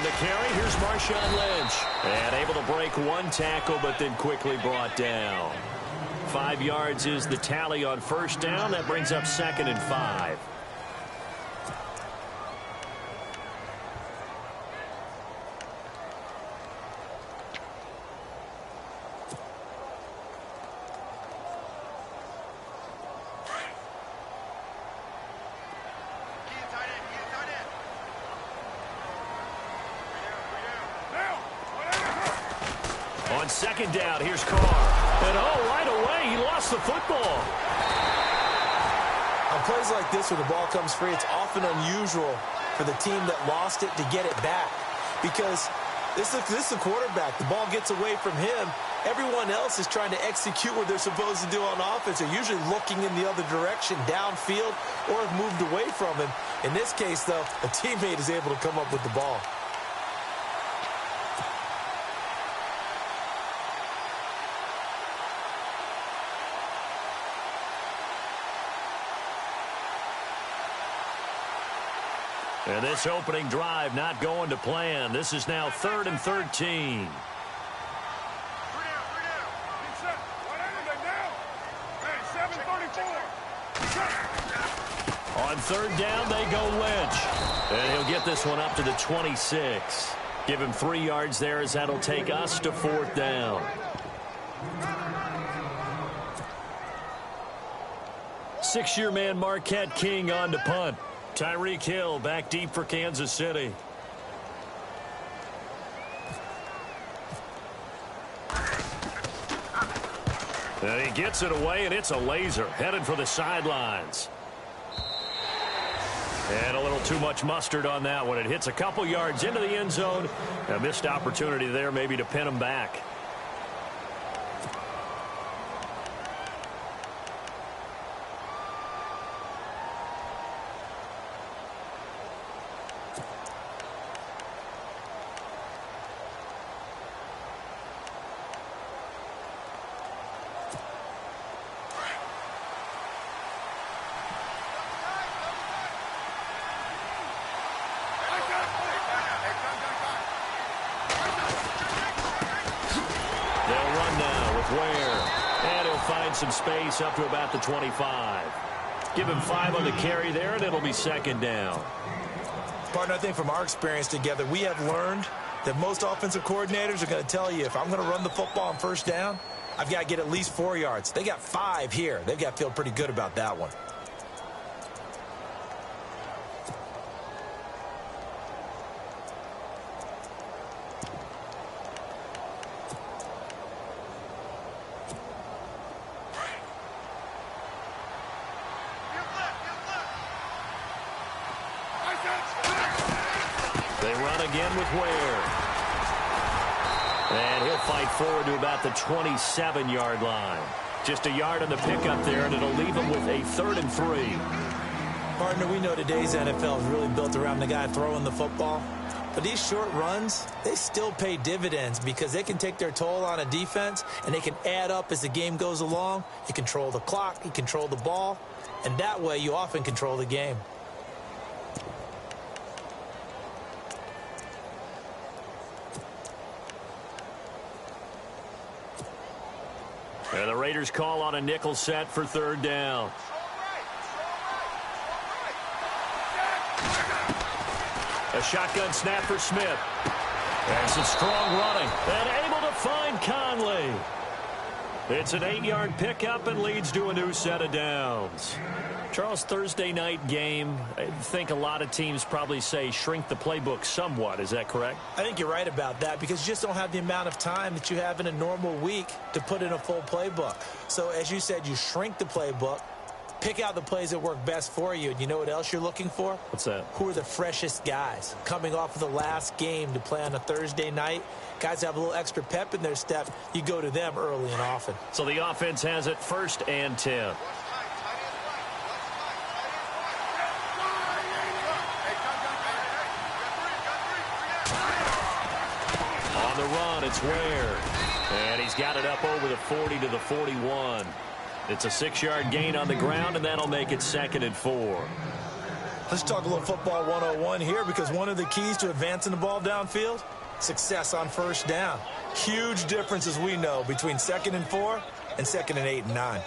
the carry. Here's Marshawn Lynch. And able to break one tackle, but then quickly brought down. 5 yards is the tally on first down. That brings up 2nd and 5. On 2nd down, here's Carr. And right away, he lost the football. On plays like this where the ball comes free, it's often unusual for the team that lost it to get it back. Because this is the quarterback. The ball gets away from him. Everyone else is trying to execute what they're supposed to do on offense. They're usually looking in the other direction, downfield, or have moved away from him. In this case, though, a teammate is able to come up with the ball. And this opening drive not going to plan. This is now 3rd and 13. On 3rd down, they go Lynch. And he'll get this one up to the 26. Give him 3 yards there as that'll take us to 4th down. Six-year man Marquette King on to punt. Tyreek Hill back deep for Kansas City. And he gets it away, and it's a laser headed for the sidelines. And a little too much mustard on that one. It hits a couple yards into the end zone. A missed opportunity there maybe to pin him back. Some space up to about the 25. Give him 5 on the carry there, and it'll be 2nd down. Partner, I think from our experience together, we have learned that most offensive coordinators are going to tell you, if I'm going to run the football on 1st down, I've got to get at least 4 yards. They got 5 here. They've got to feel pretty good about that one. They run again with Ware. And he'll fight forward to about the 27-yard line. Just a yard on the pickup there, and it'll leave him with a 3rd and 3. Partner, we know today's NFL is really built around the guy throwing the football. But these short runs, they still pay dividends because they can take their toll on a defense, and they can add up as the game goes along. You control the clock, you control the ball, and that way you often control the game. And the Raiders call on a nickel set for 3rd down. A shotgun snap for Smith. And some strong running. And able to find Conley. It's an 8-yard pickup and leads to a new set of downs. Charles, Thursday night game, I think a lot of teams probably say shrink the playbook somewhat. Is that correct? I think you're right about that because you just don't have the amount of time that you have in a normal week to put in a full playbook. So, as you said, you shrink the playbook, pick out the plays that work best for you. And you know what else you're looking for? What's that? Who are the freshest guys coming off of the last game to play on a Thursday night? Guys have a little extra pep in their step. You go to them early and often. So the offense has it 1st and 10. On the run, it's Ware. And he's got it up over the 40 to the 41. It's a 6-yard gain on the ground, and that'll make it 2nd and 4. Let's talk a little football 101 here, because one of the keys to advancing the ball downfield, success on first down. Huge difference, as we know, between 2nd and 4 and 2nd and 8 and 9.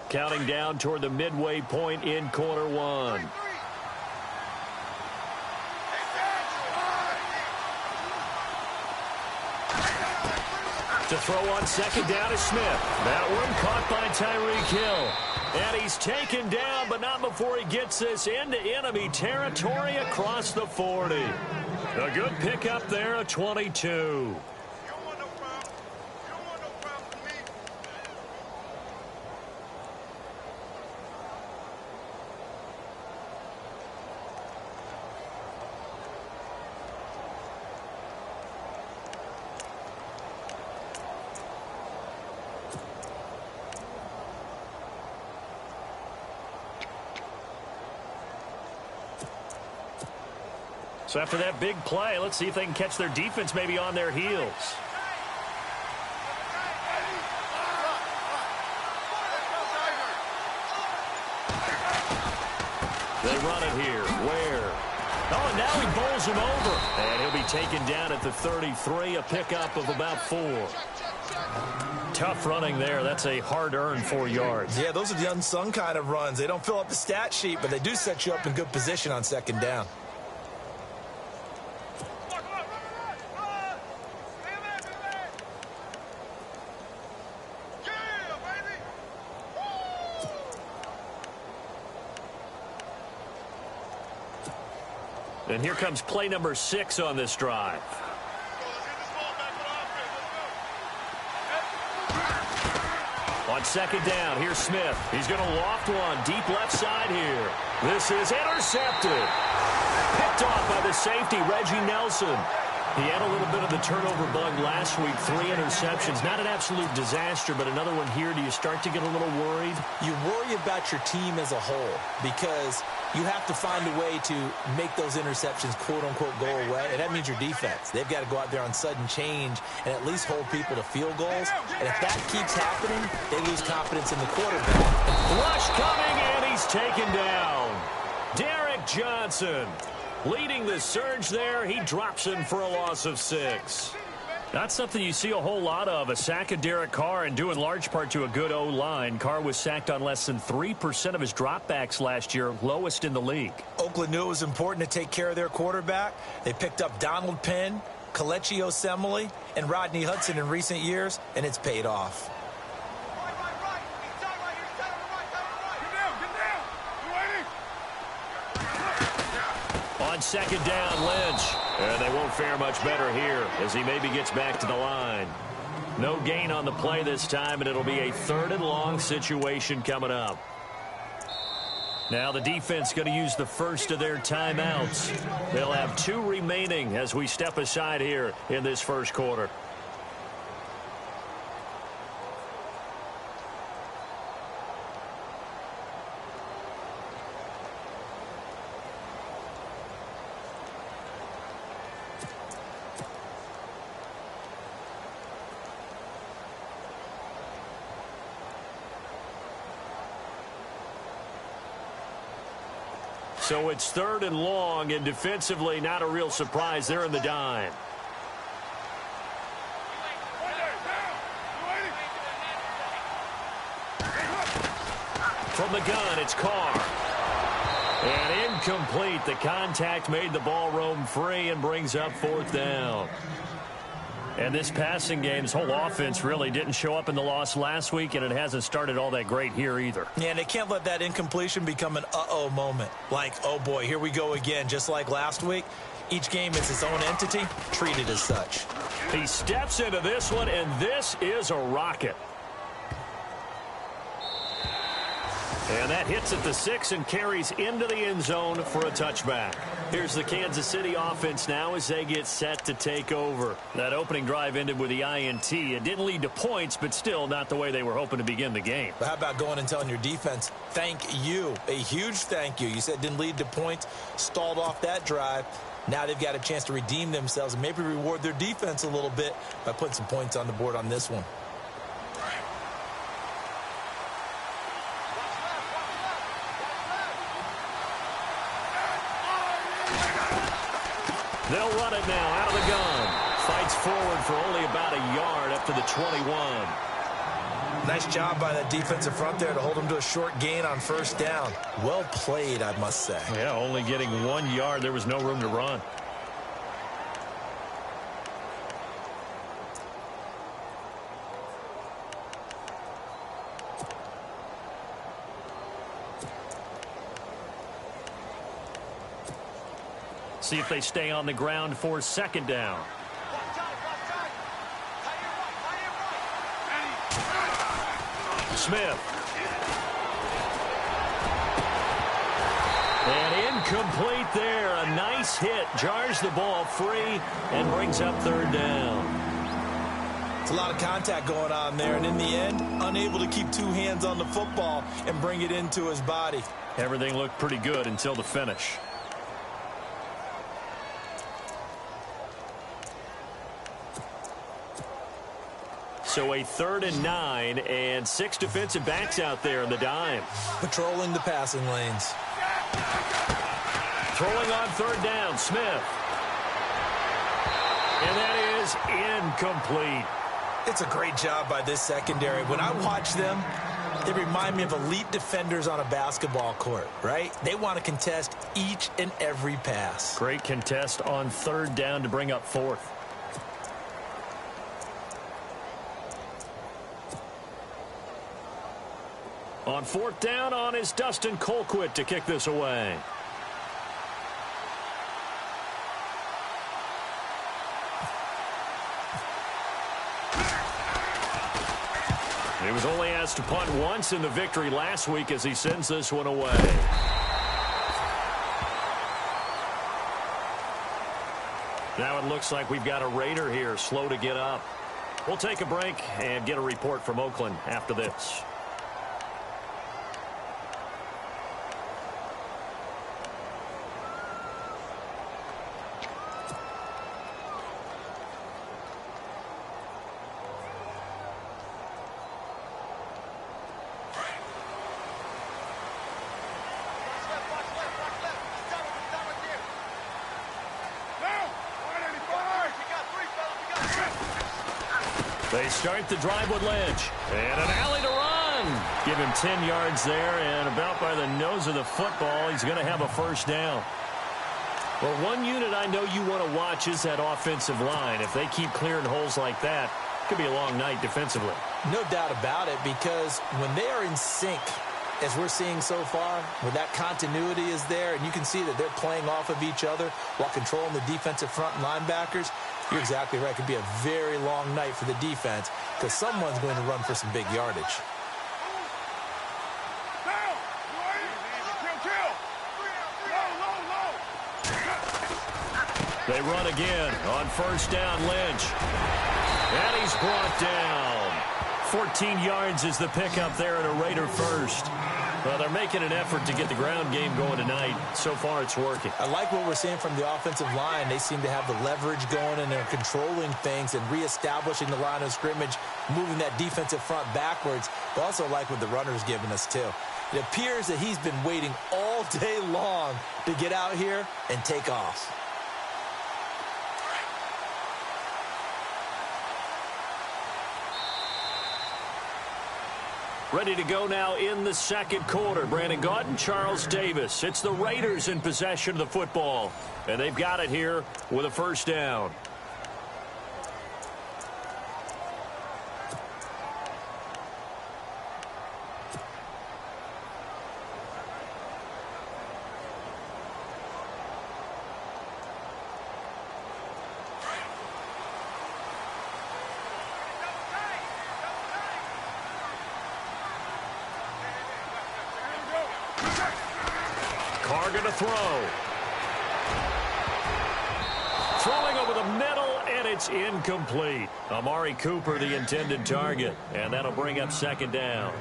Counting down toward the midway point in quarter one. To throw on 2nd down is Smith. That one caught by Tyreek Hill. And he's taken down, but not before he gets this into enemy territory across the 40. A good pickup there, a 22. So after that big play, let's see if they can catch their defense maybe on their heels. They run it here. Where? Oh, and now he bowls him over. And he'll be taken down at the 33, a pickup of about 4. Tough running there. That's a hard-earned 4 yards. Yeah, those are the unsung kind of runs. They don't fill up the stat sheet, but they do set you up in good position on 2nd down. And here comes play number 6 on this drive. On 2nd down, here's Smith. He's going to loft one deep left side here. This is intercepted. Picked off by the safety, Reggie Nelson. He had a little bit of the turnover bug last week, 3 interceptions. Not an absolute disaster, but another one here. Do you start to get a little worried? You worry about your team as a whole, because you have to find a way to make those interceptions, quote-unquote, go away, and that means your defense. They've got to go out there on sudden change and at least hold people to field goals, and if that keeps happening, they lose confidence in the quarterback. Rush coming, and he's taken down. Derek Johnson leading the surge there. He drops in for a loss of 6. Not something you see a whole lot of, a sack of Derek Carr, and due in large part to a good O-line. Carr was sacked on less than 3% of his dropbacks last year, lowest in the league. Oakland knew it was important to take care of their quarterback. They picked up Donald Penn, Kelechi Osemele, and Rodney Hudson in recent years, and it's paid off. On 2nd down, Lynch. And they won't fare much better here as he maybe gets back to the line. No gain on the play this time, and it'll be a 3rd and long situation coming up. Now the defense going to use the first of their timeouts. They'll have 2 remaining as we step aside here in this first quarter. So it's 3rd and long, and defensively not a real surprise. They're in the dime. From the gun, it's Carr. And incomplete. The contact made the ball roam free and brings up 4th down. And this passing game, this whole offense really didn't show up in the loss last week, and it hasn't started all that great here either. Yeah, and they can't let that incompletion become an uh-oh moment. Like, oh boy, here we go again, just like last week. Each game is its own entity, treated as such. He steps into this one, and this is a rocket. And that hits at the 6 and carries into the end zone for a touchback. Here's the Kansas City offense now as they get set to take over. That opening drive ended with the INT. It didn't lead to points, but still not the way they were hoping to begin the game. But how about going and telling your defense, thank you, a huge thank you. You said it didn't lead to points, stalled off that drive. Now they've got a chance to redeem themselves and maybe reward their defense a little bit by putting some points on the board on this one. They'll run it now out of the gun. Fights forward for only about a yard up to the 21. Nice job by that defensive front there to hold them to a short gain on first down. Well played, I must say. Yeah, only getting 1 yard. There was no room to run. See if they stay on the ground for second down. Smith. And incomplete there. A nice hit. Jars the ball free and brings up third down. It's a lot of contact going on there, and in the end, unable to keep two hands on the football and bring it into his body. Everything looked pretty good until the finish. So a 3rd and 9 and 6 defensive backs out there in the dime. Patrolling the passing lanes. Throwing on third down, Smith. And that is incomplete. It's a great job by this secondary. When I watch them, they remind me of elite defenders on a basketball court, right? They want to contest each and every pass. Great contest on third down to bring up 4th. On 4th down on is Dustin Colquitt to kick this away. He was only asked to punt once in the victory last week as he sends this one away. Now it looks like we've got a Raider here slow to get up. We'll take a break and get a report from Oakland after this. They start the drive with Lynch. And an alley to run. Give him 10 yards there, and about by the nose of the football, he's going to have a first down. Well, one unit I know you want to watch is that offensive line. If they keep clearing holes like that, it could be a long night defensively. No doubt about it, because when they are in sync, as we're seeing so far, where that continuity is there, and you can see that they're playing off of each other while controlling the defensive front and linebackers, you're exactly right. It could be a very long night for the defense because someone's going to run for some big yardage. They run again on first down, Lynch. And he's brought down. 14 yards is the pickup there at a Raider first. Well, they're making an effort to get the ground game going tonight. So far, it's working. I like what we're seeing from the offensive line. They seem to have the leverage going, and they're controlling things and reestablishing the line of scrimmage, moving that defensive front backwards. But also like what the runner's giving us, too. It appears that he's been waiting all day long to get out here and take off. Ready to go now in the second quarter. Brandon Gaudin, Charles Davis. It's the Raiders in possession of the football. And they've got it here with a first down. Carr to throw. Throwing over the middle, and it's incomplete. Amari Cooper, the intended target, and that'll bring up second down.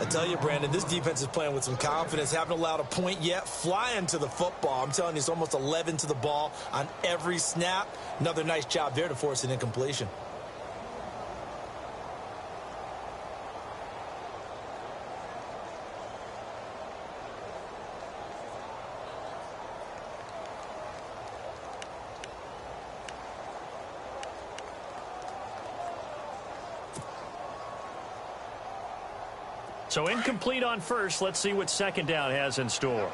I tell you, Brandon, this defense is playing with some confidence. Haven't allowed a point yet. Flying to the football. I'm telling you, it's almost 11 to the ball on every snap. Another nice job there to force an incompletion. So incomplete on first. Let's see what second down has in store.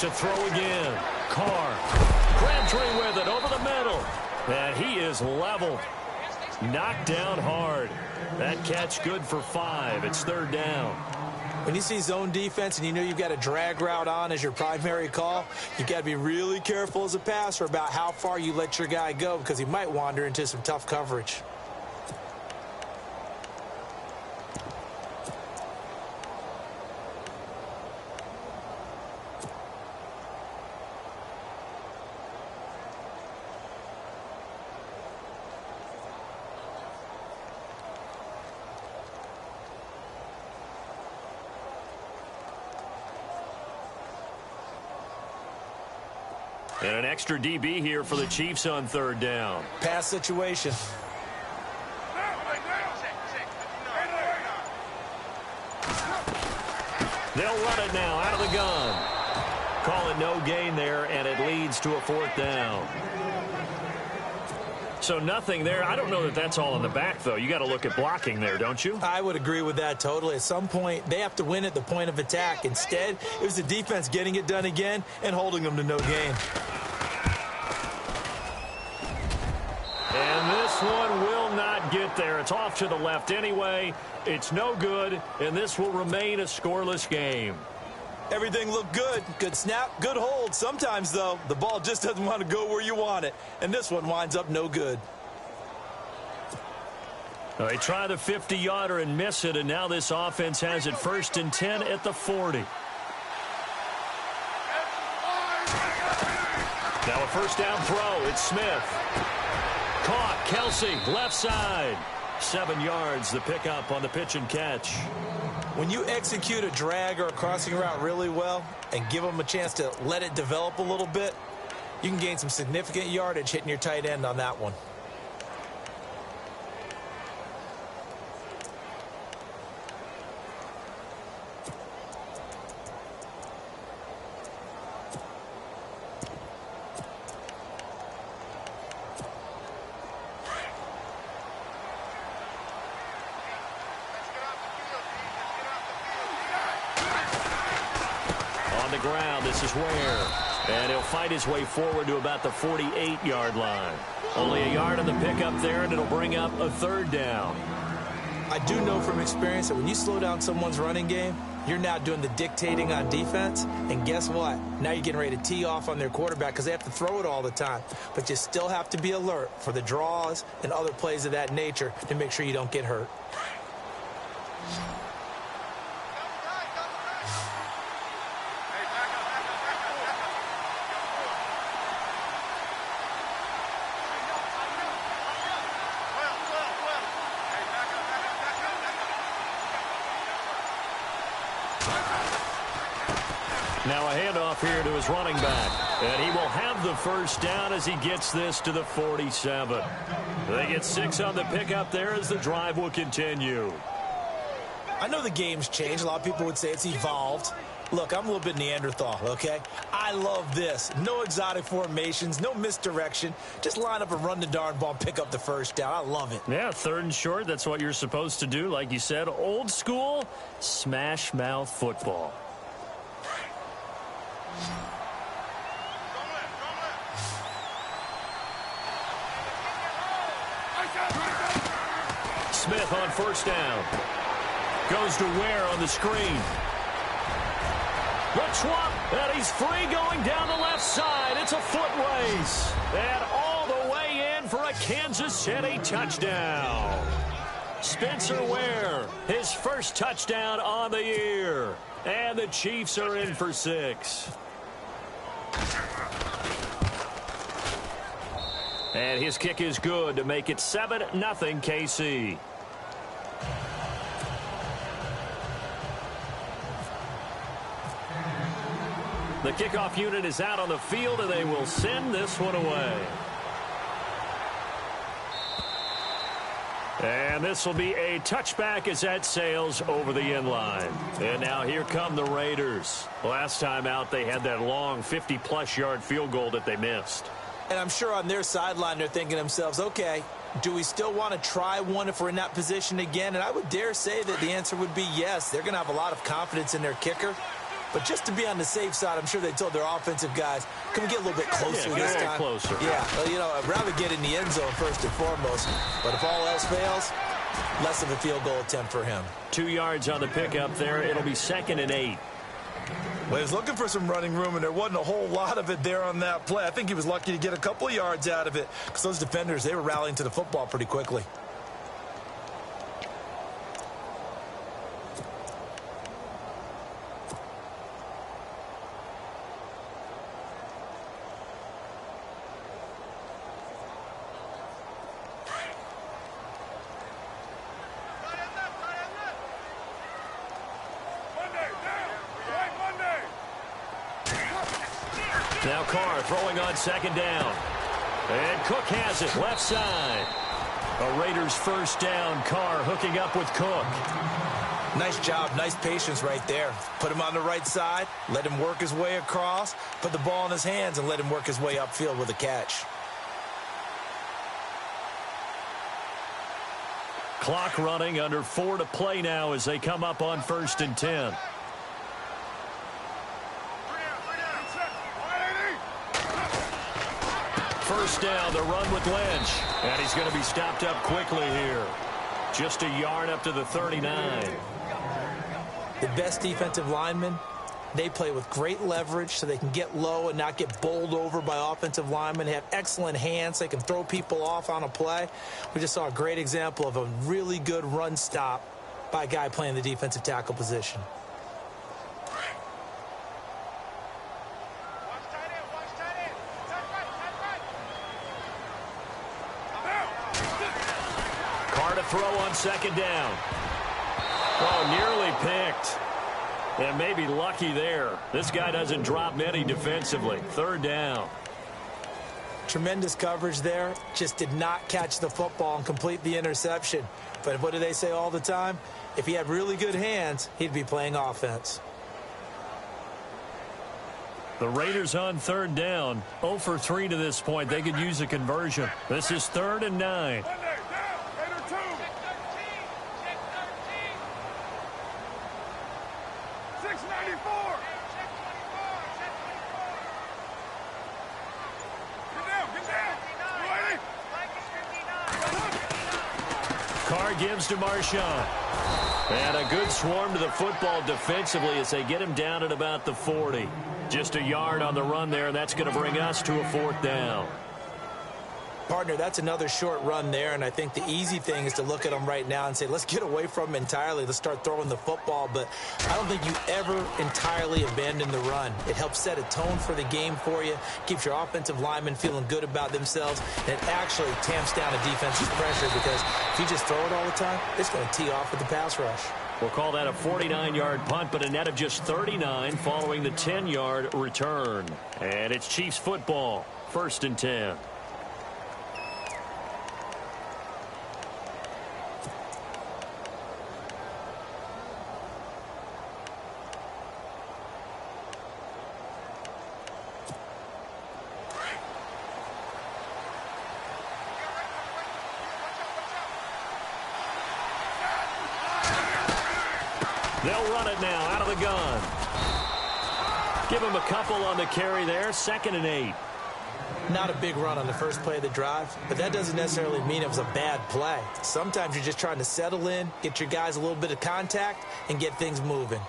To throw again. Carr. Crabtree with it over the middle. And he is leveled. Knocked down hard. That catch good for 5. It's third down. When you see zone defense and you know you've got a drag route on as your primary call, you've got to be really careful as a passer about how far you let your guy go because he might wander into some tough coverage. And an extra DB here for the Chiefs on third down. Pass situation. They'll run it now out of the gun. Call it no gain there, and it leads to a fourth down. So nothing there. I don't know that that's all in the back, though. You got to look at blocking there, don't you? I would agree with that totally. At some point, they have to win at the point of attack. Instead, it was the defense getting it done again and holding them to no gain. And this one will not get there. It's off to the left anyway. It's no good, and this will remain a scoreless game. Everything looked good. Good snap, good hold. Sometimes, though, the ball just doesn't want to go where you want it. And this one winds up no good. They try the 50-yarder and miss it, and now this offense has it first and 10 at the 40. Now a first down throw. It's Smith. Caught. Kelsey, left side. 7 yards, the pickup on the pitch and catch. When you execute a drag or a crossing route really well and give them a chance to let it develop a little bit, you can gain some significant yardage hitting your tight end on that one. This is Ware. And he'll fight his way forward to about the 48-yard line. Only a yard on the pickup there, and it'll bring up a third down. I do know from experience that when you slow down someone's running game, you're now doing the dictating on defense. And guess what? Now you're getting ready to tee off on their quarterback because they have to throw it all the time. But you still have to be alert for the draws and other plays of that nature to make sure you don't get hurt. Now a handoff here to his running back. And he will have the first down as he gets this to the 47. They get 6 on the pickup there as the drive will continue. I know the game's changed. A lot of people would say it's evolved. Look, I'm a little bit Neanderthal, okay? I love this. No exotic formations, no misdirection. Just line up and run the darn ball and pick up the first down. I love it. Yeah, third and short, that's what you're supposed to do. Like you said, old school, smash mouth football. Smith on first down. Goes to Ware on the screen. The swap, and he's free going down the left side. It's a foot race. And all the way in for a Kansas City touchdown. Spencer Ware, his first touchdown on the year. And the Chiefs are in for 6. And his kick is good to make it 7-0 KC. The kickoff unit is out on the field, and they will send this one away. And this will be a touchback as that sails over the end line. And now here come the Raiders. Last time out, they had that long 50-plus yard field goal that they missed. And I'm sure on their sideline they're thinking to themselves, okay, do we still want to try one if we're in that position again? And I would dare say that the answer would be yes. They're going to have a lot of confidence in their kicker. But just to be on the safe side, I'm sure they told their offensive guys, can we get a little bit closer this time? Closer. Yeah, well, you know, I'd rather get in the end zone first and foremost. But if all else fails, less of a field goal attempt for him. 2 yards on the pickup there. It'll be 2nd and 8. Well, he was looking for some running room, and there wasn't a whole lot of it there on that play. I think he was lucky to get a couple of yards out of it because those defenders, they were rallying to the football pretty quickly. Now Carr throwing on 2nd down. And Cook has it left side. A Raiders first down. Carr hooking up with Cook. Nice job. Nice patience right there. Put him on the right side. Let him work his way across. Put the ball in his hands and let him work his way upfield with a catch. Clock running, under 4 to play now as they come up on 1st and 10. First down, the run with Lynch. And he's going to be stopped up quickly here. Just a yard up to the 39. The best defensive linemen, they play with great leverage so they can get low and not get bowled over by offensive linemen. They have excellent hands. They can throw people off on a play. We just saw a great example of a really good run stop by a guy playing the defensive tackle position. Throw on 2nd down. Oh, nearly picked. And maybe lucky there. This guy doesn't drop many defensively. 3rd down. Tremendous coverage there. Just did not catch the football and complete the interception. But what do they say all the time? If he had really good hands, he'd be playing offense. The Raiders on 3rd down. 0 for 3 to this point. They could use a conversion. This is 3rd and 9. Carr gives to Marshawn. And a good swarm to the football defensively as they get him down at about the 40. Just a yard on the run there, and that's going to bring us to a 4th down. Partner, that's another short run there, and I think the easy thing is to look at him right now and say, let's get away from him entirely. Let's start throwing the football, but I don't think you ever entirely abandon the run. It helps set a tone for the game for you, keeps your offensive linemen feeling good about themselves, and it actually tamps down a defense's pressure because if you just throw it all the time, it's going to tee off with the pass rush. We'll call that a 49-yard punt, but a net of just 39 following the 10-yard return. And it's Chiefs football, 1st and 10. They'll run it now out of the gun. Give him a couple on the carry there. 2nd and 8. Not a big run on the first play of the drive, but that doesn't necessarily mean it was a bad play. Sometimes you're just trying to settle in, get your guys a little bit of contact, and get things moving.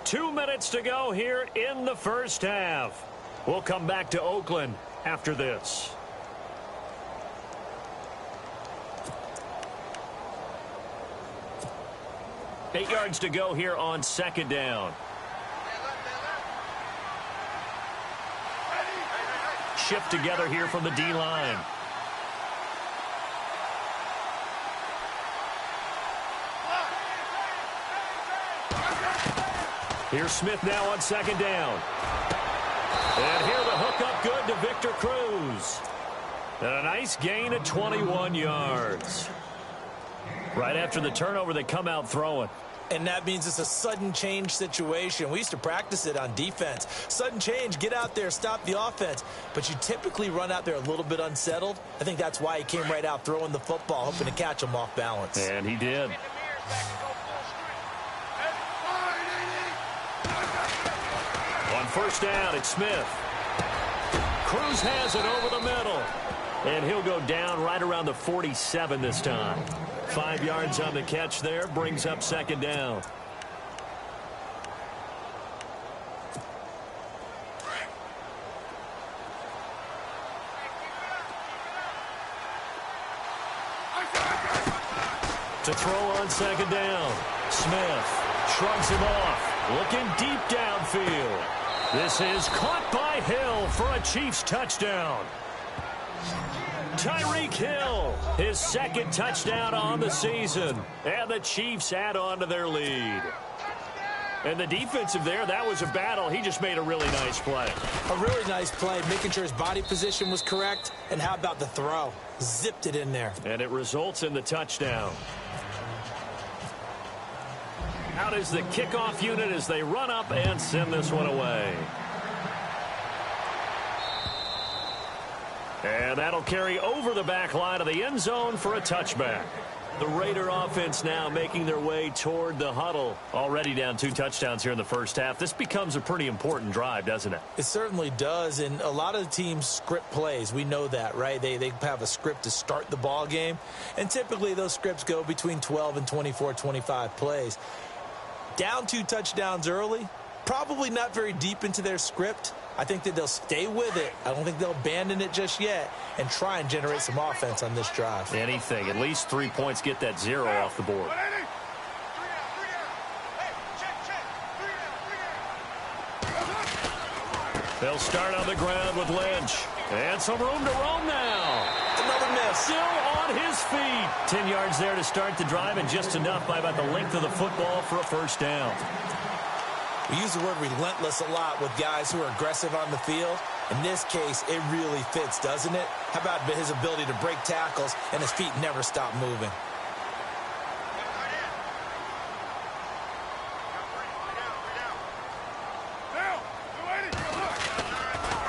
Two minutes to go here in the first half. We'll come back to Oakland after this. 8 yards to go here on second down. Shift together here from the D-line. Here's Smith now on second down. And here the hook up good to Victor Cruz. And a nice gain of 21 yards. Right after the turnover, they come out throwing. And that means it's a sudden change situation. We used to practice it on defense. Sudden change, get out there, stop the offense. But you typically run out there a little bit unsettled. I think that's why he came right out throwing the football, hoping to catch him off balance. And he did. On first down, it's Smith. Cruz has it over the middle. And he'll go down right around the 47 this time. 5 yards on the catch there, brings up second down. To throw on second down. Smith shrugs him off, looking deep downfield. This is caught by Hill for a Chiefs touchdown. Tyreek Hill, his second touchdown on the season. And the Chiefs add on to their lead. And the defensive there, that was a battle. He just made a really nice play. A really nice play, making sure his body position was correct. And how about the throw? Zipped it in there. And it results in the touchdown. Out is the kickoff unit as they run up and send this one away. And that'll carry over the back line of the end zone for a touchback. The Raider offense now making their way toward the huddle. Already down 2 touchdowns here in the first half. This becomes a pretty important drive, doesn't it? It certainly does, and a lot of teams script plays. We know that, right? They have a script to start the ball game, and typically those scripts go between 12 and 24, 25 plays. Down 2 touchdowns early, probably not very deep into their script. I think that they'll stay with it. I don't think they'll abandon it just yet and try and generate some offense on this drive. Anything. At least 3 points, get that 0 off the board. They'll start on the ground with Lynch. And some room to roam now. Another miss. Still on his feet. 10 yards there to start the drive, and just enough by about the length of the football for a first down. We use the word relentless a lot with guys who are aggressive on the field. In this case, it really fits, doesn't it? How about his ability to break tackles and his feet never stop moving?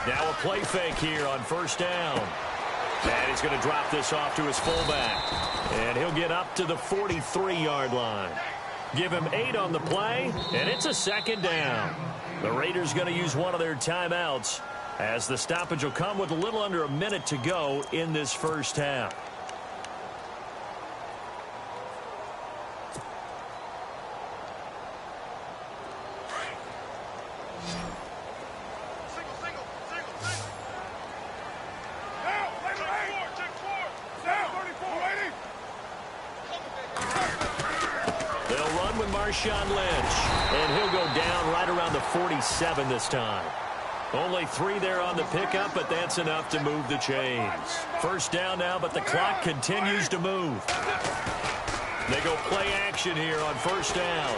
Now a play fake here on first down. And he's going to drop this off to his fullback. And he'll get up to the 43-yard line. Give him 8 on the play, and it's a second down. The Raiders going to use one of their timeouts as the stoppage will come with a little under a minute to go in this first half. Marshawn Lynch, and he'll go down right around the 47 this time. Only 3 there on the pickup, but that's enough to move the chains. First down now, but the clock continues to move. They go play action here on first down.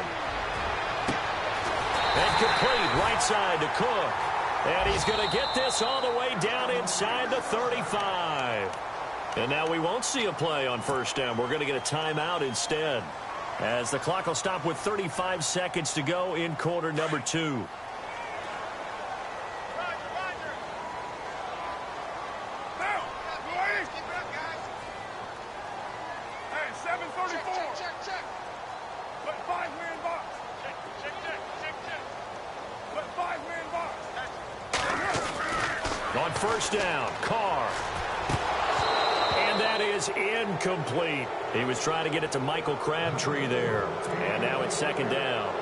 And complete right side to Cook. And he's going to get this all the way down inside the 35. And now we won't see a play on first down. We're going to get a timeout instead, as the clock will stop with 35 seconds to go in quarter number 2. On first down, Carr. And that is incomplete. He was trying to get it to Michael Crabtree there. And now it's second down.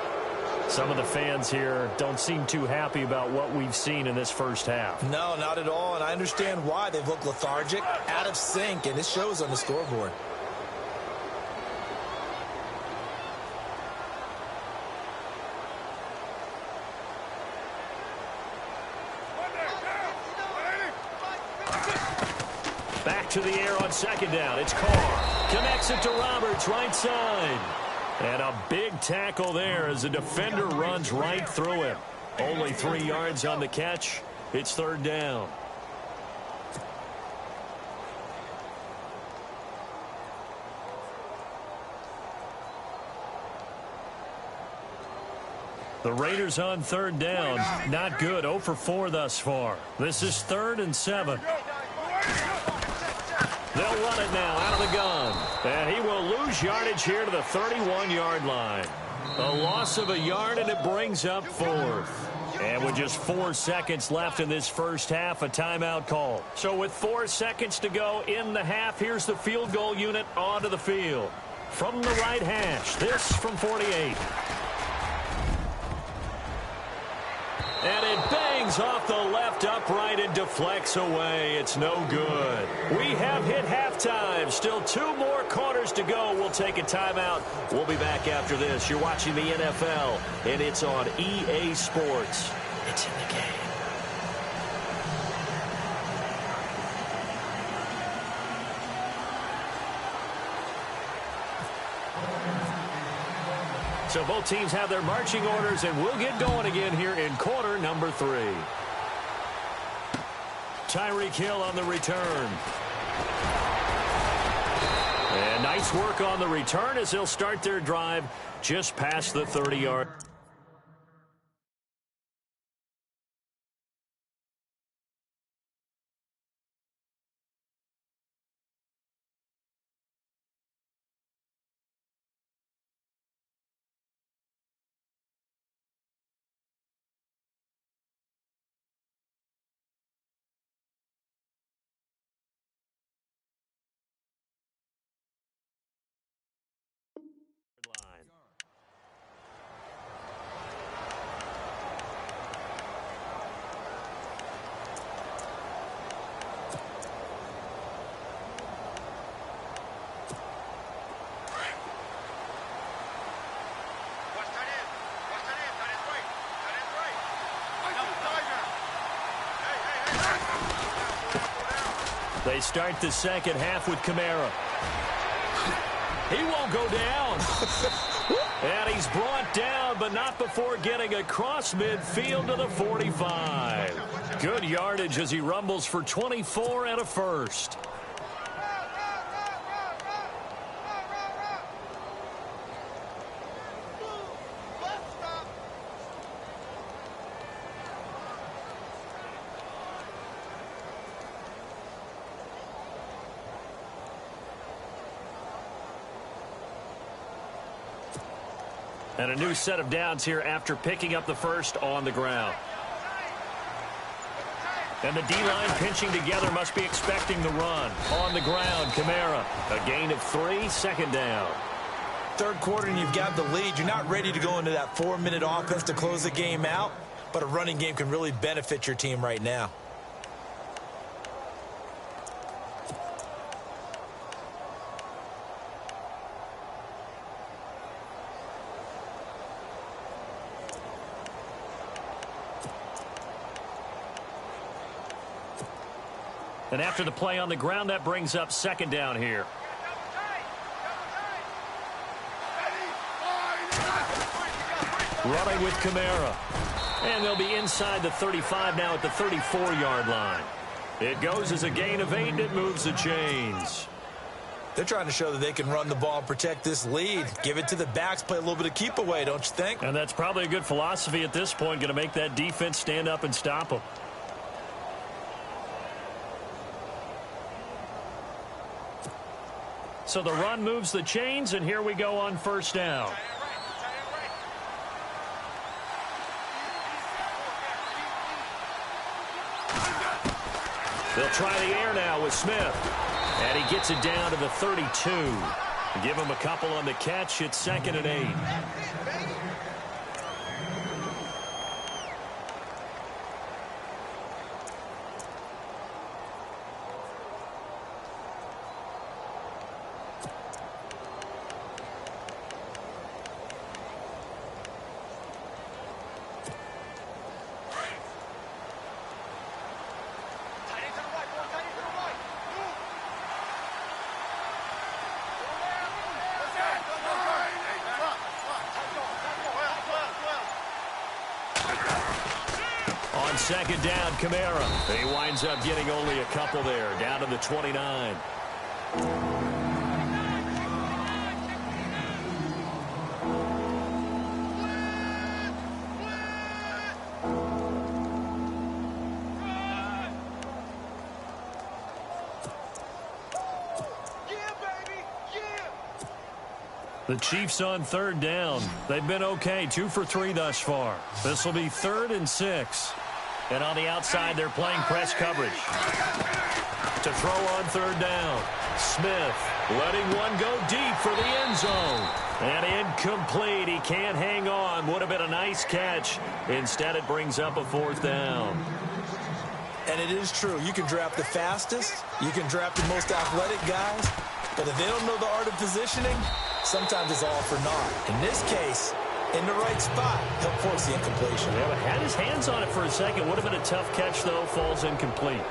Some of the fans here don't seem too happy about what we've seen in this first half. No, not at all. And I understand why. They've looked lethargic, out of sync, and it shows on the scoreboard. Back to the air on second down. It's Carr. Connects it to Roberts, right side. And a big tackle there as the defender runs right through him. Only 3 yards on the catch. It's third down. The Raiders on third down. Not good. 0 for 4 thus far. This is 3rd and 7. They'll run it now out of the gun. And he will lose yardage here to the 31-yard line. A loss of a yard, and it brings up 4th. And with just 4 seconds left in this first half, a timeout call. So with 4 seconds to go in the half, here's the field goal unit onto the field. From the right hash, this from 48. And it bangs off the left upright and deflects away. It's no good. We have hit halftime. Still 2 more quarters to go. We'll take a timeout. We'll be back after this. You're watching the NFL, and it's on EA Sports. It's in the game. So both teams have their marching orders, and we'll get going again here in quarter number 3. Tyreek Hill on the return. And nice work on the return as they'll start their drive just past the 30-yard. They start the second half with Kamara. He won't go down. And he's brought down, but not before getting across midfield to the 45. Good yardage as he rumbles for 24 and a first. And a new set of downs here after picking up the first on the ground. And the D-line pinching together, must be expecting the run. On the ground, Kamara. A gain of 3, second down. Third quarter and you've got the lead. You're not ready to go into that 4-minute offense to close the game out, but a running game can really benefit your team right now. And after the play on the ground, that brings up second down here. Running with Kamara. And they'll be inside the 35 now at the 34-yard line. It goes as a gain of 8, and it moves the chains. They're trying to show that they can run the ball and protect this lead. Give it to the backs, play a little bit of keep away, don't you think? And that's probably a good philosophy at this point, going to make that defense stand up and stop them. So the run moves the chains, and here we go on first down. They'll try the air now with Smith. And he gets it down to the 32. Give him a couple on the catch. It's second and 8. on second down, Kamara. He winds up getting only a couple there, down to the 29. The Chiefs on third down. They've been okay, 2 for 3 thus far. This will be 3rd and 6. And on the outside, they're playing press coverage. To throw on third down. Smith letting one go deep for the end zone. And incomplete. He can't hang on. Would have been a nice catch. Instead, it brings up a 4th down. And it is true. You can draft the fastest. You can draft the most athletic guys. But if they don't know the art of positioning, sometimes it's all for naught. In this case, in the right spot, he'll force the incompletion. Yeah, but had his hands on it for a second. Would have been a tough catch, though. Falls incomplete.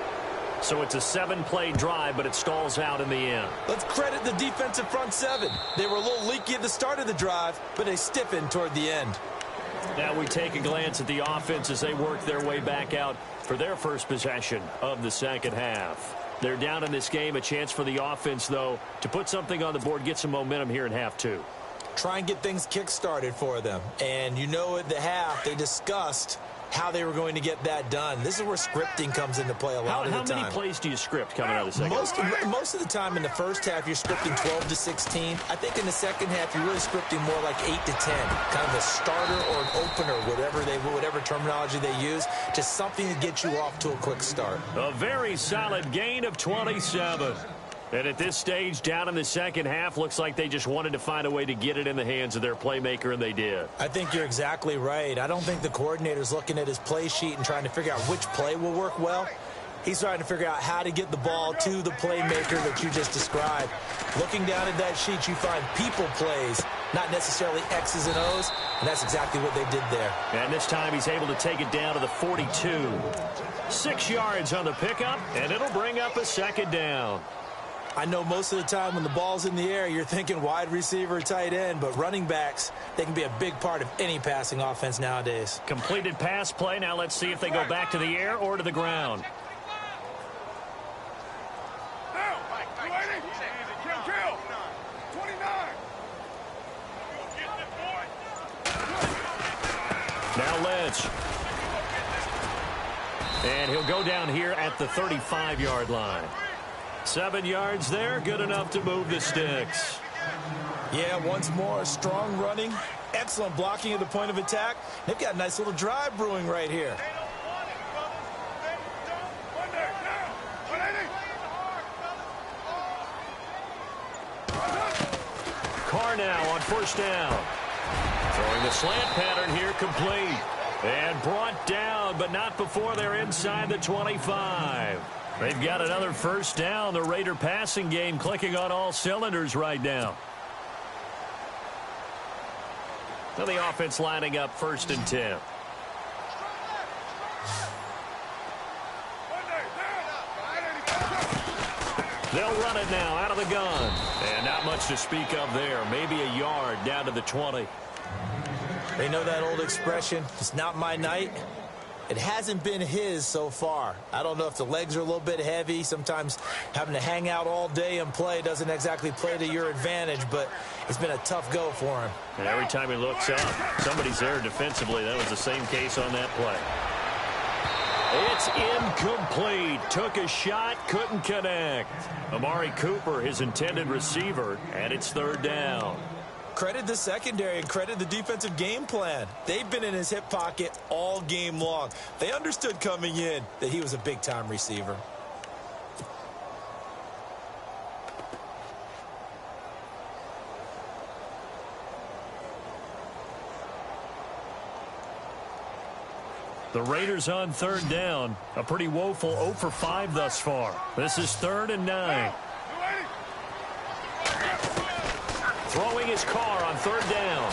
So it's a 7-play drive, but it stalls out in the end. Let's credit the defensive front 7. They were a little leaky at the start of the drive, but they stiffened toward the end. Now we take a glance at the offense as they work their way back out for their first possession of the second half. They're down in this game. A chance for the offense, though, to put something on the board, get some momentum here in half 2. Try and get things kick-started for them. And you know at the half, they discussed how they were going to get that done. This is where scripting comes into play a lot of the time. How many plays do you script coming out of the second half? Most of the time in the first half, you're scripting 12 to 16. I think in the second half, you're really scripting more like 8 to 10. Kind of a starter or an opener, whatever terminology they use. Just something to get you off to a quick start. A very solid gain of 27. And at this stage, down in the second half, looks like they just wanted to find a way to get it in the hands of their playmaker, and they did. I think you're exactly right. I don't think the coordinator's looking at his play sheet and trying to figure out which play will work well. He's trying to figure out how to get the ball to the playmaker that you just described. Looking down at that sheet, you find people plays, not necessarily X's and O's, and that's exactly what they did there. And this time he's able to take it down to the 42. 6 yards on the pickup, and it'll bring up a second down. I know most of the time when the ball's in the air, you're thinking wide receiver, tight end, but running backs, they can be a big part of any passing offense nowadays. Completed pass play. Now let's see if they go back to the air or to the ground. Now Lynch. And he'll go down here at the 35-yard line. 7 yards there, good enough to move the sticks. Yeah, once more, strong running, excellent blocking at the point of attack. They've got a nice little drive brewing right here. Carr now on first down. Throwing the slant pattern here, complete. And brought down, but not before they're inside the 25. They've got another first down. The Raider passing game clicking on all cylinders right now. So the offense lining up 1st and 10. They'll run it now out of the gun. And not much to speak of there. Maybe a yard down to the 20. They know that old expression, it's not my night. It hasn't been his so far. I don't know if the legs are a little bit heavy. Sometimes having to hang out all day and play doesn't exactly play to your advantage, but it's been a tough go for him. And every time he looks up, somebody's there defensively. That was the same case on that play. It's incomplete. Took a shot, couldn't connect. Amari Cooper, his intended receiver, and it's 3rd down. Credit the secondary and credit the defensive game plan. They've been in his hip pocket all game long. They understood coming in that he was a big-time receiver. The Raiders on 3rd down. A pretty woeful 0 for 5 thus far. This is 3rd and 9. Throwing his Carr on 3rd down.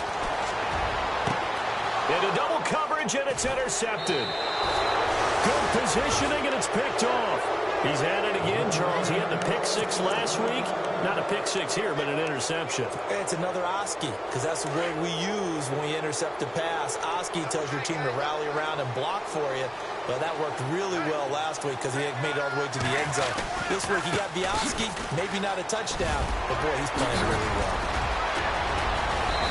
Into double coverage, and it's intercepted. Good positioning, and it's picked off. He's at it again, Charles. He had the pick six last week. Not a pick six here, but an interception. It's another Oski, because that's the word we use when we intercept a pass. Oski tells your team to rally around and block for you. But that worked really well last week because he made it all the way to the end zone. This week he got the Oski, maybe not a touchdown, but boy, he's playing really well.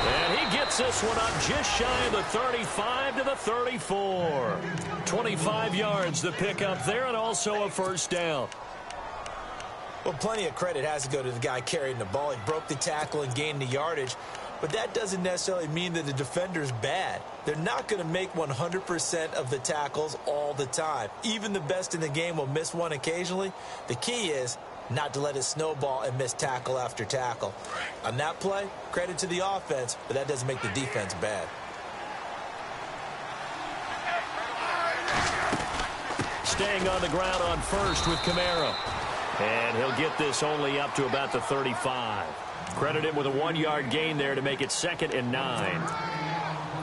And he gets this one up just shy of the 35 to the 34. 25 yards to pick up there, and also a first down. Well, plenty of credit has to go to the guy carrying the ball. He broke the tackle and gained the yardage. But that doesn't necessarily mean that the defender's bad. They're not going to make 100% of the tackles all the time. Even the best in the game will miss one occasionally. The key is not to let it snowball and miss tackle after tackle. On that play, credit to the offense, but that doesn't make the defense bad. Staying on the ground on first with Camaro. And he'll get this only up to about the 35. Credit him with a 1-yard gain there to make it 2nd and 9.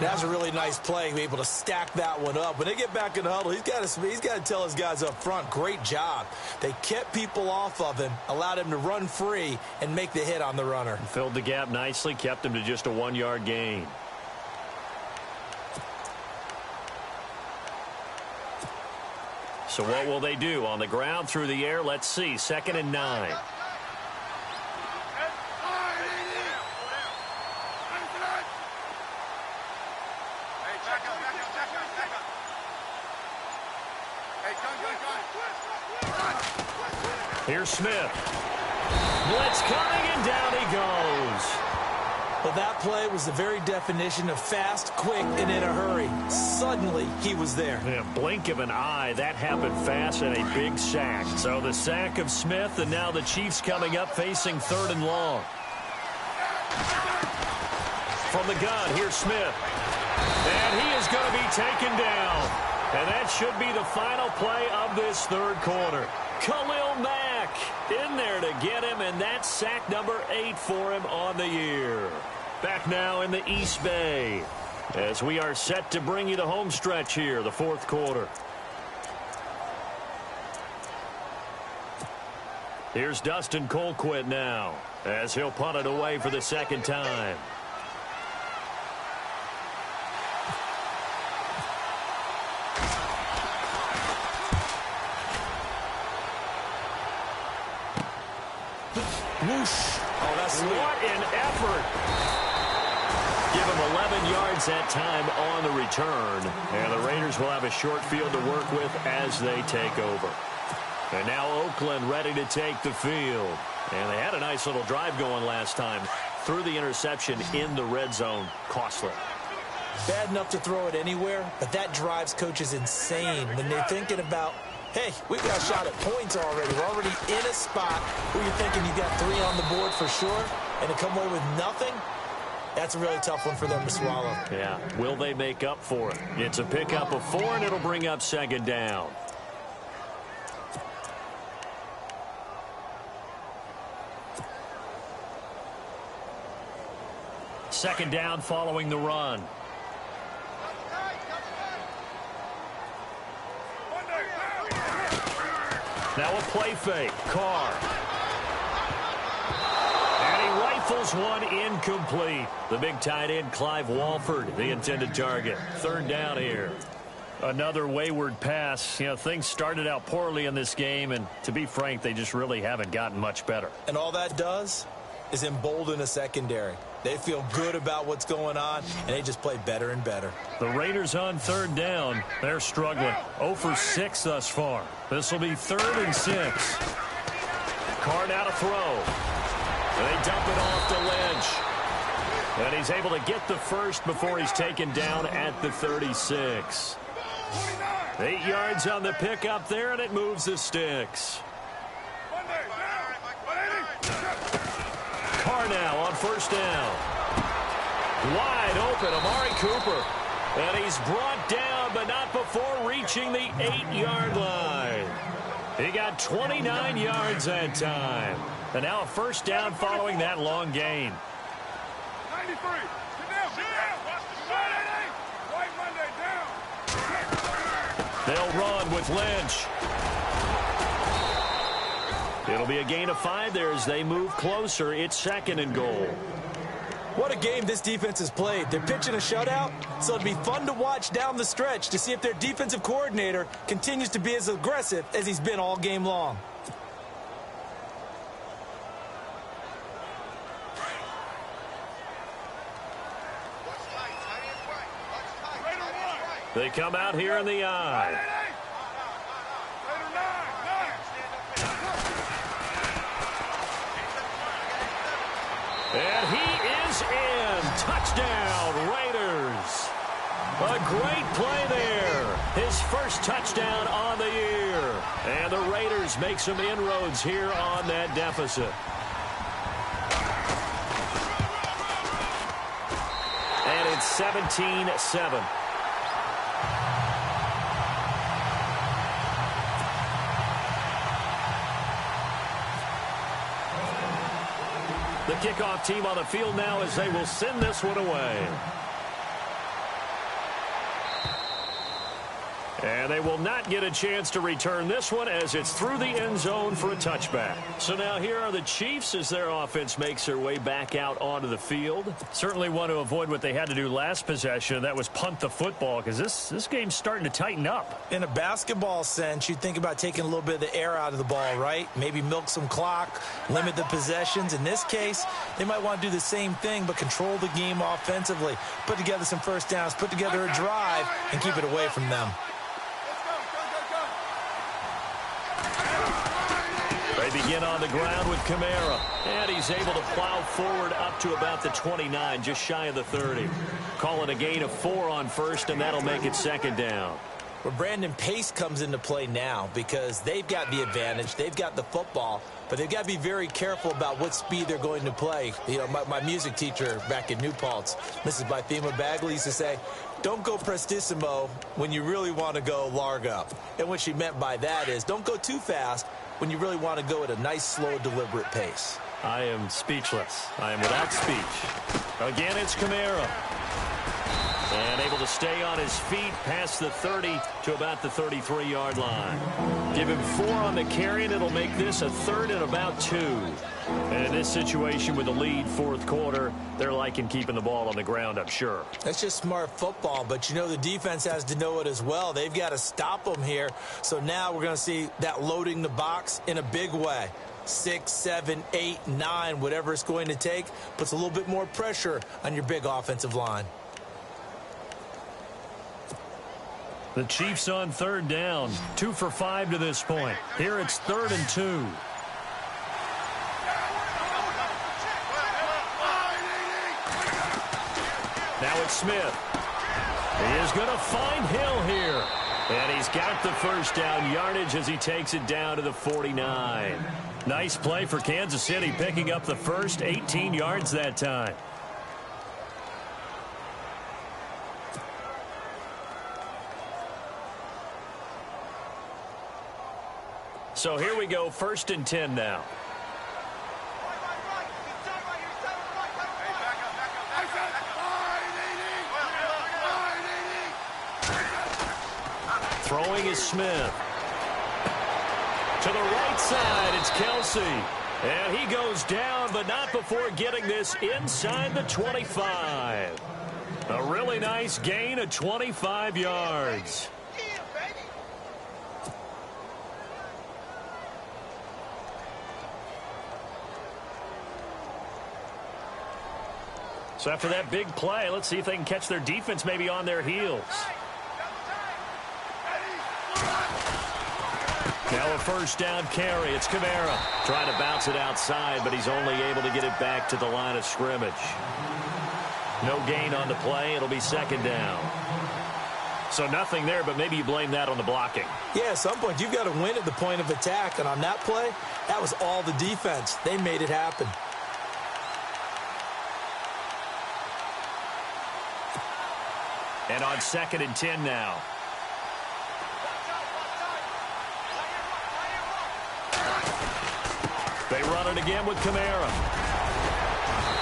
That's a really nice play, be able to stack that one up. When they get back in the huddle, he's got to tell his guys up front, great job. They kept people off of him, allowed him to run free, and make the hit on the runner. Filled the gap nicely, kept him to just a 1-yard gain. So what will they do? On the ground, through the air, let's see. 2nd and 9. Here's Smith. Blitz coming, and down he goes. Well, that play was the very definition of fast, quick, and in a hurry. Suddenly, he was there. In a blink of an eye, that happened fast, and a big sack. So the sack of Smith, and now the Chiefs coming up facing 3rd and long. From the gun, here's Smith. And he is going to be taken down. And that should be the final play of this 3rd quarter. Khalil Mack in there to get him, and that's sack number 8 for him on the year. Back now in the East Bay as we are set to bring you the home stretch here, the 4th quarter. Here's Dustin Colquitt now as he'll punt it away for the 2nd time. Whoosh. Oh, that's sweet. What an effort. Give him 11 yards that time on the return. And the Raiders will have a short field to work with as they take over. And now Oakland ready to take the field. And they had a nice little drive going last time. Threw the interception in the red zone. Costly. Bad enough to throw it anywhere, but that drives coaches insane when they're thinking about, hey, we've got a shot at points already. We're already in a spot where you're thinking you've got 3 on the board for sure, and to come away with nothing, that's a really tough one for them to swallow. Yeah. Will they make up for it? It's a pickup of 4, and it'll bring up 2nd down. Second down following the run. Now a play fake. Carr. And he rifles one incomplete. The big tight end, Clive Walford, the intended target. 3rd down here. Another wayward pass. You know, things started out poorly in this game, and to be frank, they just really haven't gotten much better. And all that does is embolden a secondary. They feel good about what's going on, and they just play better and better. The Raiders on 3rd down. They're struggling. 0 for 6 thus far. This will be 3rd and 6. Carr now to throw. And they dump it off to Lynch. And he's able to get the first before he's taken down at the 36. 8 yards on the pickup there, and it moves the sticks. Carr now on 1st down. Wide open, Amari Cooper. And he's brought down, but not before reaching the 8-yard line. He got 29 yards that time. And now a 1st down following that long gain. 93. They'll run with Lynch. It'll be a gain of 5 there as they move closer. It's 2nd and goal. What a game this defense has played. They're pitching a shutout, so it'll be fun to watch down the stretch to see if their defensive coordinator continues to be as aggressive as he's been all game long. They come out here in the eye. And he is in. Touchdown, Raiders. A great play there. His first touchdown on the year. And the Raiders make some inroads here on that deficit. And it's 17-7. The kickoff team on the field now as they will send this one away. And they will not get a chance to return this one as it's through the end zone for a touchback. So now here are the Chiefs as their offense makes their way back out onto the field. Certainly want to avoid what they had to do last possession. That was punt the football because this game's starting to tighten up. In a basketball sense, you think about taking a little bit of the air out of the ball, right? Maybe milk some clock, limit the possessions. In this case, they might want to do the same thing but control the game offensively. Put together some first downs, put together a drive, and keep it away from them. They begin on the ground with Kamara, and he's able to plow forward up to about the 29, just shy of the 30. Call it a gain of 4 on first, and that'll make it 2nd down. Well, Brandon, pace comes into play now because they've got the advantage. They've got the football, but they've got to be very careful about what speed they're going to play. You know, my music teacher back in New Paltz, Mrs. Bythema Bagley, used to say, don't go prestissimo when you really want to go largo. And what she meant by that is don't go too fast when you really want to go at a nice, slow, deliberate pace. I am speechless. I am without speech. Again, it's Kamara. And able to stay on his feet past the 30 to about the 33-yard line. Give him 4 on the carry, and it'll make this a 3rd and about 2. And in this situation with the lead 4th quarter, they're liking keeping the ball on the ground, I'm sure. That's just smart football, but you know the defense has to know it as well. They've got to stop them here. So now we're going to see that loading the box in a big way. 6, 7, 8, 9, whatever it's going to take, puts a little bit more pressure on your big offensive line. The Chiefs on 3rd down, 2 for 5 to this point. Here it's 3rd and 2. Now it's Smith. He is going to find Hill here. And he's got the first down yardage as he takes it down to the 49. Nice play for Kansas City, picking up the first 18 yards that time. So here we go, 1st and 10 now. Throwing is Smith. To the right side, it's Kelsey. And he goes down, but not before getting this inside the 25. A really nice gain of 25 yards. So after that big play, let's see if they can catch their defense maybe on their heels. Now a first down carry. It's Kamara trying to bounce it outside, but he's only able to get it back to the line of scrimmage. No gain on the play. It'll be 2nd down. So nothing there, but maybe you blame that on the blocking. Yeah, at some point you've got to win at the point of attack, and on that play, that was all the defense. They made it happen. And on 2nd and 10 now. They run it again with Kamara.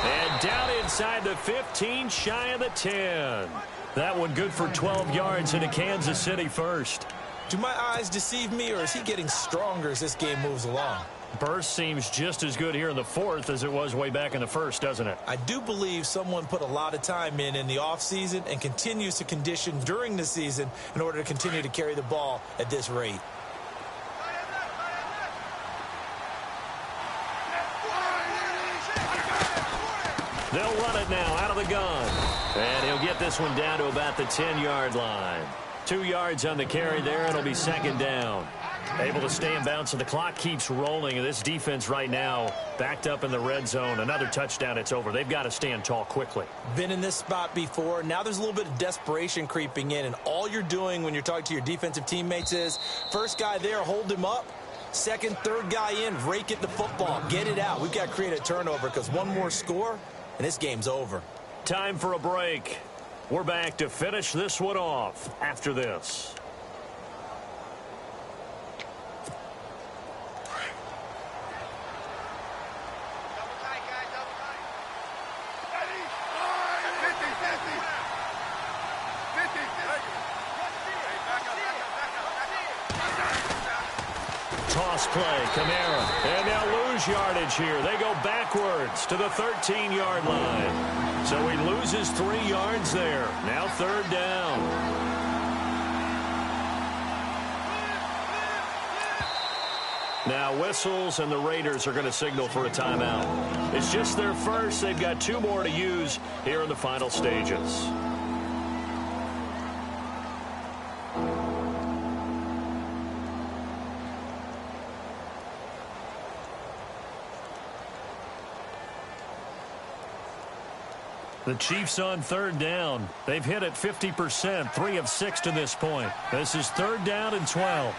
And down inside the 15, shy of the 10. That one good for 12 yards into Kansas City first. Do my eyes deceive me, or is he getting stronger as this game moves along? Burst seems just as good here in the fourth as it was way back in the first, doesn't it? I do believe someone put a lot of time in the offseason and continues to condition during the season in order to continue to carry the ball at this rate. They'll run it now out of the gun. And he'll get this one down to about the 10-yard line. 2 yards on the carry there. It'll be second down. Able to stay in bounds, and the clock keeps rolling. And this defense right now backed up in the red zone. Another touchdown, it's over. They've got to stand tall quickly. Been in this spot before. Now there's a little bit of desperation creeping in, and all you're doing when you're talking to your defensive teammates is first guy there, hold him up. Second, third guy in, rake at the football. Get it out. We've got to create a turnover because one more score, and this game's over. Time for a break. We're back to finish this one off after this. Toss play, Kamara, and they'll lose yardage here. They go backwards to the 13-yard line. So he loses 3 yards there. Now third down. Now whistles, and the Raiders are going to signal for a timeout. It's just their first. They've got 2 more to use here in the final stages. The Chiefs on third down. They've hit it 50%, 3 of 6 to this point. This is third down and 12.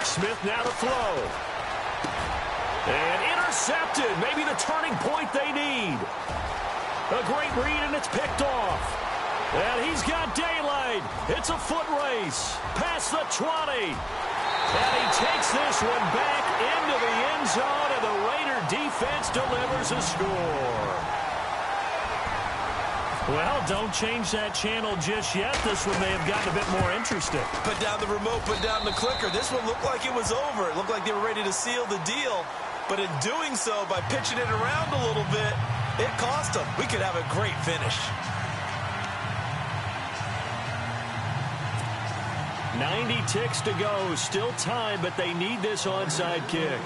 Smith now to throw. And intercepted. Maybe the turning point they need. A great read, and it's picked off. And he's got daylight. It's a foot race. Past the 20. And he takes this one back into the end zone, and the Raider defense delivers a score. Well, don't change that channel just yet. This one may have gotten a bit more interesting. Put down the remote, put down the clicker. This one looked like it was over. It looked like they were ready to seal the deal. But in doing so, by pitching it around a little bit, it cost them. We could have a great finish. 90 ticks to go. Still time, but they need this onside kick.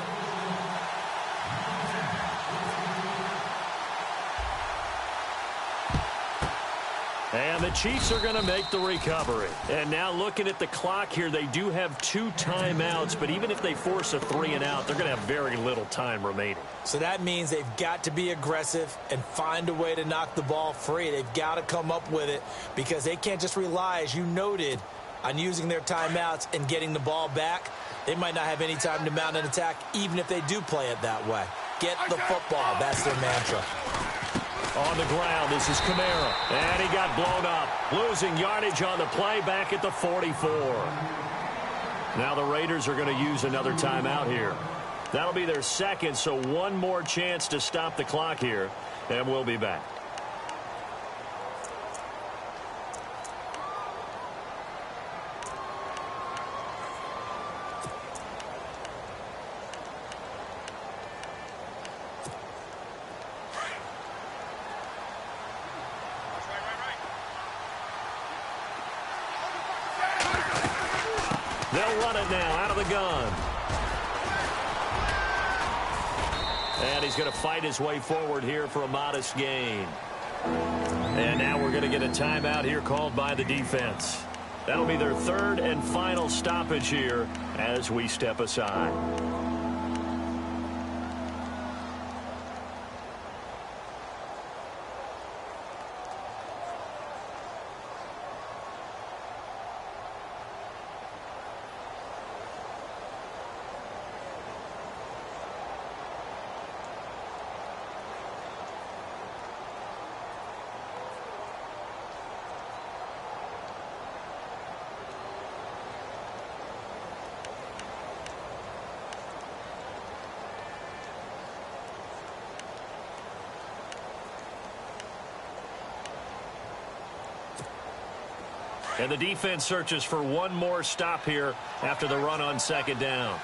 And the Chiefs are going to make the recovery. And now looking at the clock here, they do have 2 timeouts, but even if they force a 3 and out, they're going to have very little time remaining. So that means they've got to be aggressive and find a way to knock the ball free. They've got to come up with it because they can't just rely, as you noted, on using their timeouts and getting the ball back. They might not have any time to mount an attack, even if they do play it that way. Get the football. That's their mantra. On the ground, this is Kamara. And he got blown up. Losing yardage on the play back at the 44. Now the Raiders are going to use another timeout here. That'll be their second, so one more chance to stop the clock here. And we'll be back. They'll run it now out of the gun. And he's going to fight his way forward here for a modest gain. And now we're going to get a timeout here called by the defense. That'll be their third and final stoppage here as we step aside. And the defense searches for one more stop here after the run on second down.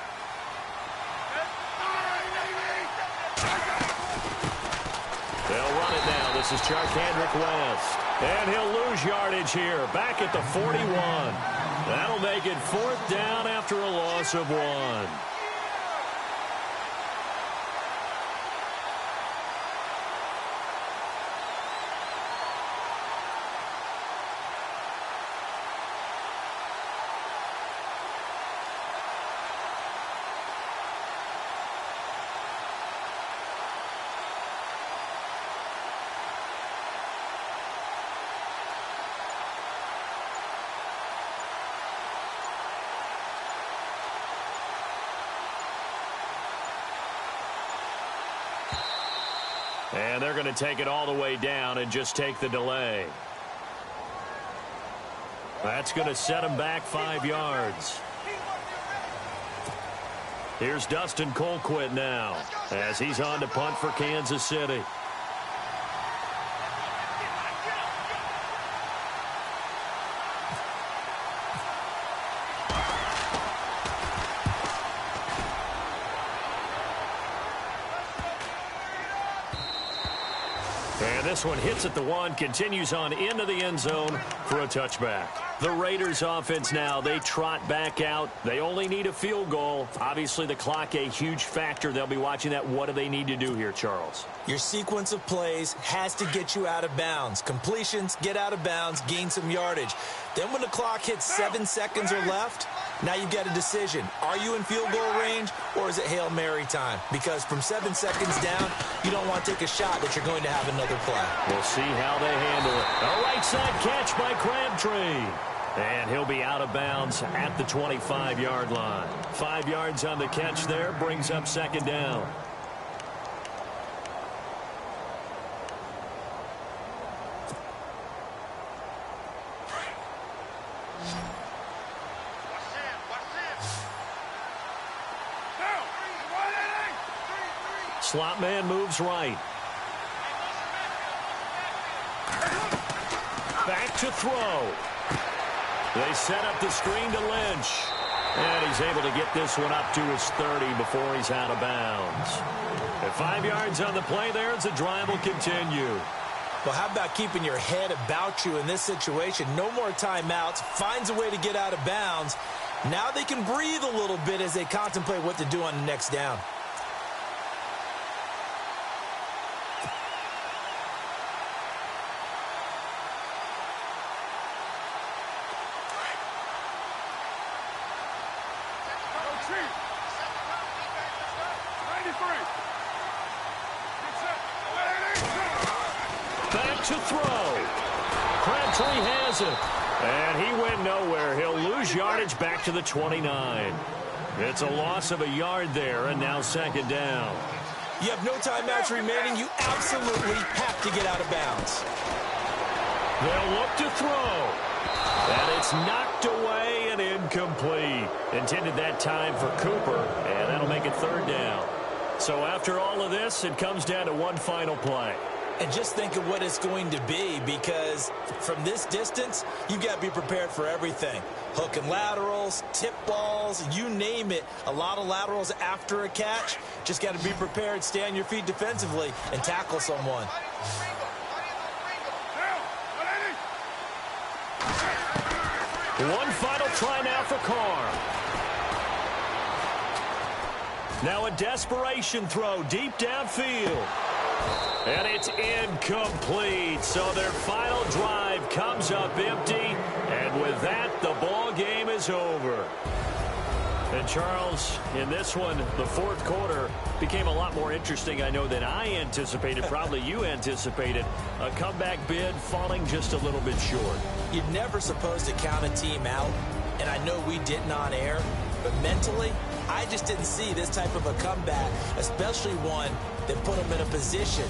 This is Charkandrick West. And he'll lose yardage here, back at the 41. That'll make it 4th down after a loss of 1. And they're going to take it all the way down and just take the delay. That's going to set them back 5 yards. Here's Dustin Colquitt now as he's on to punt for Kansas City. And this one hits at the 1, continues on into the end zone for a touchback. The Raiders offense now, they trot back out. They only need a field goal. Obviously, the clock a huge factor. They'll be watching that. What do they need to do here, Charles? Your sequence of plays has to get you out of bounds. Completions, get out of bounds, gain some yardage. Then when the clock hits 7 seconds or left, now you've got a decision. Are you in field goal range or is it Hail Mary time? Because from 7 seconds down, you don't want to take a shot that you're going to have another play. We'll see how they handle it. A right side catch by Crabtree. And he'll be out of bounds at the 25-yard line. 5 yards on the catch there, brings up 2nd down. Slot man moves right. Back to throw. They set up the screen to Lynch. And he's able to get this one up to his 30 before he's out of bounds. At 5 yards on the play there, the drive will continue. Well, how about keeping your head about you in this situation? No more timeouts. Finds a way to get out of bounds. Now they can breathe a little bit as they contemplate what to do on the next down. Back to throw. Crabtree has it. And he went nowhere. He'll lose yardage back to the 29. It's a loss of a yard there, and now 2nd down. You have no timeouts remaining. You absolutely have to get out of bounds. They'll look to throw. And it's knocked away and incomplete. Intended that time for Cooper, and that'll make it 3rd down. So after all of this, it comes down to one final play. And just think of what it's going to be, because from this distance, you've got to be prepared for everything. Hook and laterals, tip balls, you name it. A lot of laterals after a catch. Just got to be prepared, stay on your feet defensively, and tackle someone. One final try now for Carr. Now a desperation throw deep downfield. And it's incomplete. So their final drive comes up empty. And with that, the ball game is over. And Charles, in this one, the 4th quarter became a lot more interesting, I know, than I anticipated. Probably you anticipated. A comeback bid falling just a little bit short. You're never supposed to count a team out. And I know we didn't on air. But mentally, I just didn't see this type of a comeback, especially one that put them in a position